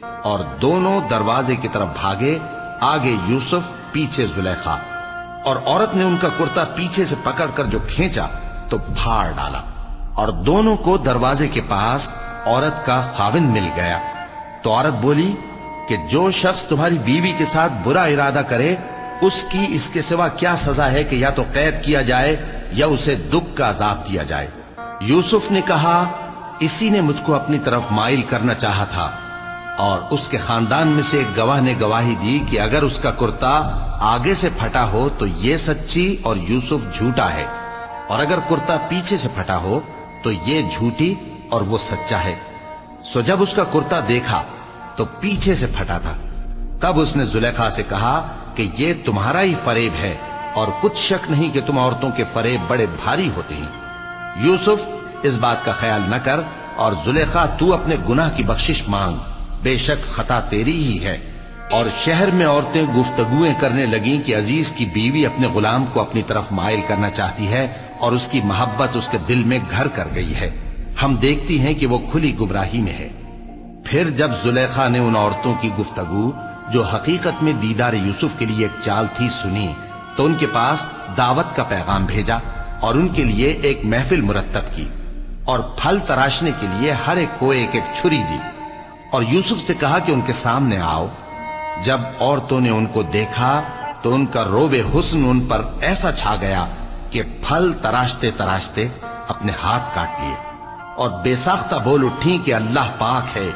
اور دونوں دروازے کی طرف بھاگے، آگے یوسف، پیچھے زلیخا، اور عورت نے ان کا کرتا پیچھے سے پکڑ کر جو کھینچا تو پھاڑ ڈالا، اور دونوں کو دروازے کے پاس عورت کا خاوند مل گیا۔ تو عورت بولی کہ جو شخص تمہاری بیوی کے ساتھ برا ارادہ کرے، اس کی اس کے سوا کیا سزا ہے کہ یا تو قید کیا جائے یا اسے دکھ کا عذاب دیا جائے۔ یوسف نے کہا، اسی نے مجھ کو اپنی طرف مائل کرنا چاہا تھا، اور اس کے خاندان میں سے ایک گواہ نے گواہی دی کہ اگر اس کا کرتا آگے سے پھٹا ہو تو یہ سچی اور یوسف جھوٹا ہے، اور اگر کرتا پیچھے سے پھٹا ہو تو یہ جھوٹی اور وہ سچا ہے۔ سو جب اس کا کرتا دیکھا تو پیچھے سے پھٹا تھا، تب اس نے زلیخا سے کہا کہ یہ تمہارا ہی فریب ہے، اور کچھ شک نہیں کہ تم عورتوں کے فریب بڑے بھاری ہوتے ہیں۔ یوسف، اس بات کا خیال نہ کر، اور زلیخا تو اپنے گناہ کی بخشش مانگ، بے شک خطا تیری ہی ہے۔ اور شہر میں عورتیں گفتگویں کرنے لگیں کہ عزیز کی بیوی اپنے غلام کو اپنی طرف مائل کرنا چاہتی ہے، اور اس کی محبت اس کے دل میں گھر کر گئی ہے، ہم دیکھتی ہیں کہ وہ کھلی گمراہی میں ہے۔ پھر جب زلیخا نے ان عورتوں کی گفتگو جو حقیقت میں دیدار یوسف کے لیے ایک چال تھی سنی، تو ان کے پاس دعوت کا پیغام بھیجا، اور ان کے لیے ایک محفل مرتب کی، اور پھل تراشنے کے لیے ہر ایک کو ایک ایک چھری دی، اور یوسف سے کہا کہ ان کے سامنے آؤ۔ جب عورتوں نے ان کو دیکھا تو ان کا روب حسن ان پر ایسا چھا گیا کہ پھل تراشتے تراشتے اپنے ہاتھ کاٹ لیے، اور بے ساختہ بول اٹھیں کہ اللہ پاک ہے،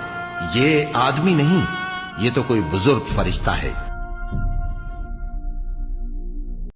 یہ آدمی نہیں، یہ تو کوئی بزرگ فرشتہ ہے۔